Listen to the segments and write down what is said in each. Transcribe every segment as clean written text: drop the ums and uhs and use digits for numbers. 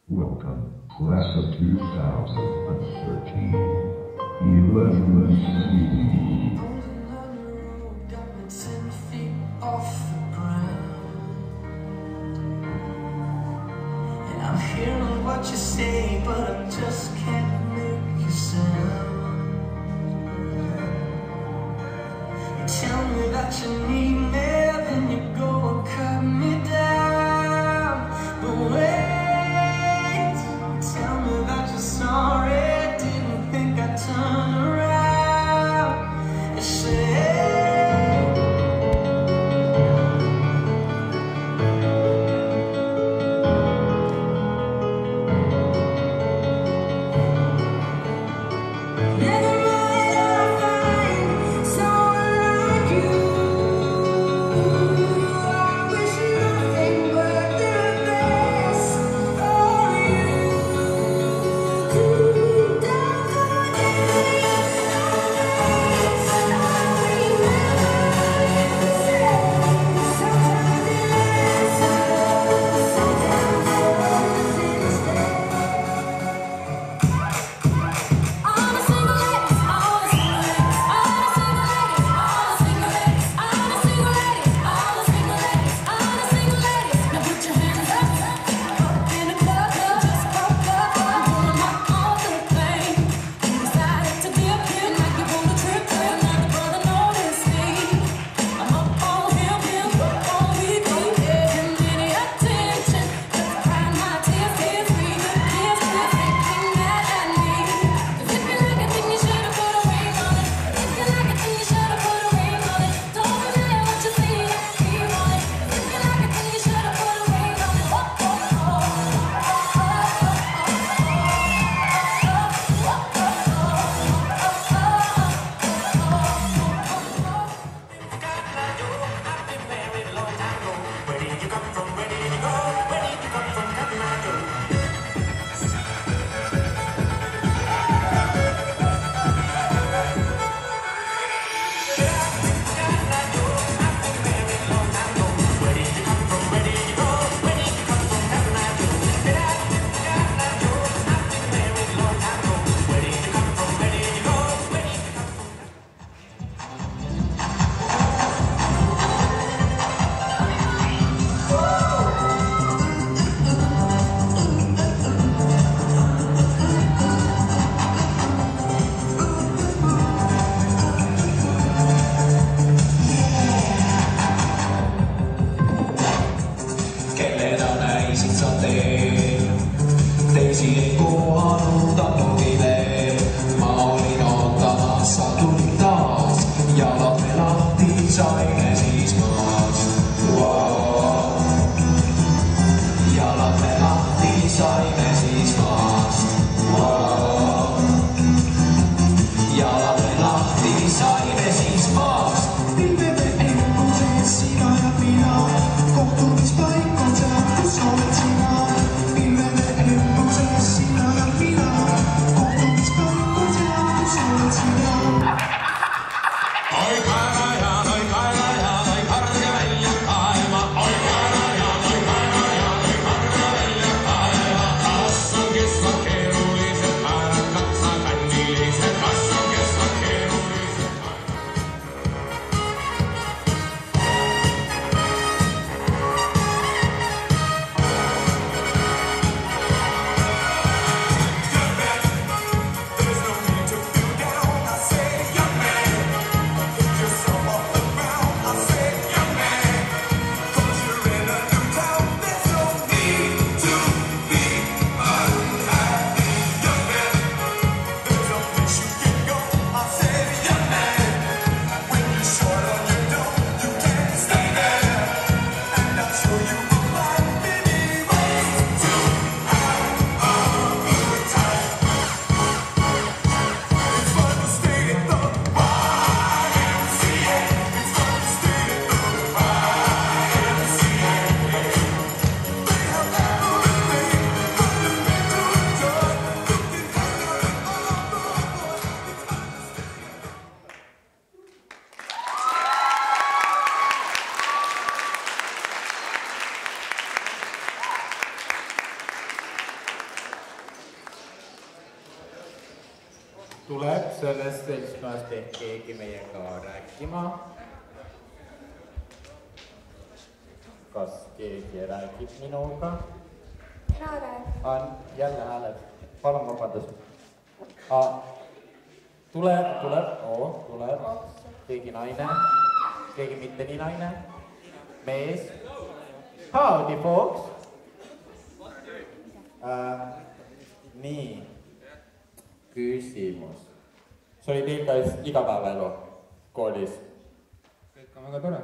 Welcome, class of 2013, 11C. I'm hearing what you say, but I just can't make you sound. You tell me that you need me, then you go and cut me down. But wait, tell me that you're sorry, didn't think I'd turn around and say, teisi ei kohannut ammuille. Mä olin ottamassa, tulin taas. Jalat me lahti, saimme siis maas. Wow. Jalat me lahti, saimme siis maas. Wow. Jalat me lahti, saimme siis maas. Pilvemme ei nouse, sinä ja minä. Kohtumispaikkansa, jos olet sinä. tuleb sellest seltskonnast ehk keegi meiega rääkima. Kas keegi räägib minuga? Mina räägin. Jälle hääled. Palun vabandust. Tuleb. Keegi naine. Keegi mitte nii naine. Mees. Howdy, folks. Nii. Küsimus. See oli teil ka igapäevaelu koolis? Kõik on väga tore.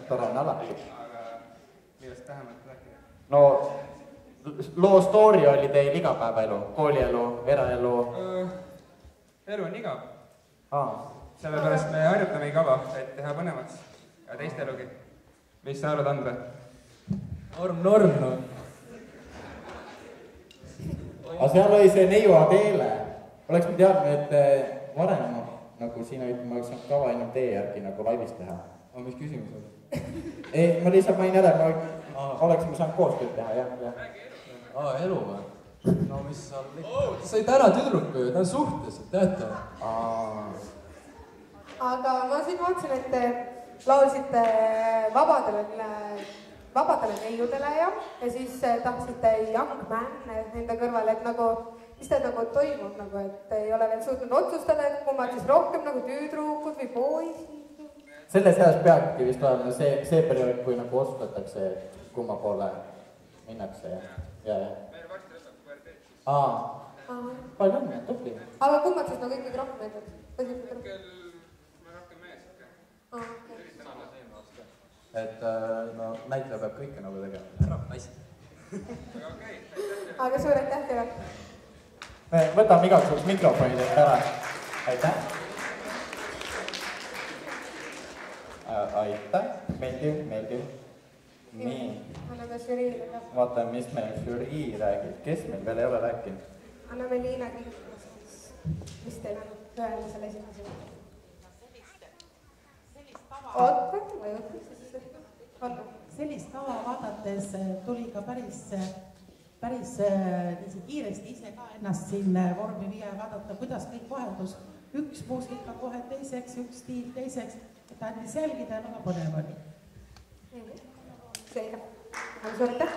Tore on alati. Aga millest tähemalt rääkida? No, loo story oli teil igapäevaelu, koolielu, eraelu? Elu on igav. Sellepärast me harjutame kava, et teha põnevaks ja teist elugi. Mis sa arvad, Andre? Norm, no. Aga seal oli see neiu Adeele. Oleks me teadnud, et varem, nagu siin olid, ma oleks saanud kava enam teie järgi nagu laivis teha. Aga mis küsimus oli? Ei, ma lihtsalt main ära, et oleksime saanud koostööd teha, jah. Elu või? No mis sa said täna tüdruku ju, ta on suhtes, teate? Aga ma siin vaatasin, et te laulsite vabadele neiudele ja siis tahtsite Young Man nende kõrvale, et nagu, mis teil nagu toimub nagu, et ei ole veel suutnud otsustada, et kummad siis rohkem nagu tüdrukud või poisid? Selles heas peabki vist olema see periood, kui nagu otsustatakse, kumma poole minnakse, jah. Meil varsti lõpeb puberteet. Palju õnne, tubli. Aga kummad siis nagu ikkagi rohkem endad? Hetkel ma rohkem mees ikka. Üritan olla teema vastu. Et no näitleja peab kõike nagu tegema. Ära naist. Aga okei, aitäh. Aga suur aitäh teile. Võtame igaks juhuks mikrofonidest ära. Aitäh. Aitäh, meeldiv. Nii. Anname žüriile ka. Vaatame, mis meil žürii räägib. Kes meil veel ei ole rääkinud? Anname Liina Kiikus. Mis teil on öelda selle esimese? Sellist kava vaadates tuli ka päris kiiresti ise ka ennast siin vormi viia ja vaadata, kuidas kõik vaheldus. Üks muusika kohe teiseks, üks stiil teiseks, et andis jälgida ja väga põnev oli. Selge. Suur aitäh.